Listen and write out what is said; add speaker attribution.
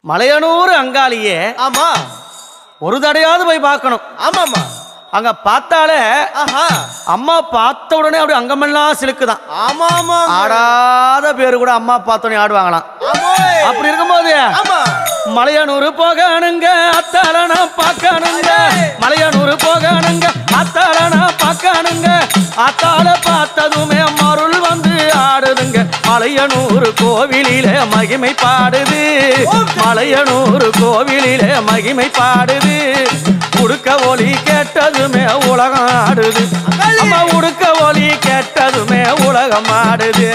Speaker 1: மலையனூர் அங்காளியே
Speaker 2: ஆமா
Speaker 1: ஒரு தடையாவது போய் பார்க்கணும்.
Speaker 2: ஆமாமா
Speaker 1: அங்க பார்த்தாலே
Speaker 2: ஆஹா
Speaker 1: அம்மா பார்த்த உடனே அப்படி அங்கமெல்லாம் சிலுக்குதான்.
Speaker 2: ஆமா ஆமா
Speaker 1: ஆடாத பேரு கூட அம்மா பார்த்தோன்னே ஆடுவாங்களாம். அப்படி இருக்கும்போது மலையனூர் போகணுங்க அத்தாளனா பார்க்கணுங்க, மலையனூர் போகணுங்க அத்தாளனா பார்க்கணுங்க, அத்தாள பார்த்ததுமே மருள் வந்து ஆடுதுங்க. மலையனூர் கோவிலிலே மகிமை பாடுது, மலையனூர் கோவிலிலே மகிமை பாடுது. உடுக்க ஒலி கேட்டதுமே உலகம் ஆடுது, அம்மா உடுக்க ஒலி கேட்டதுமே உலகம் ஆடுது.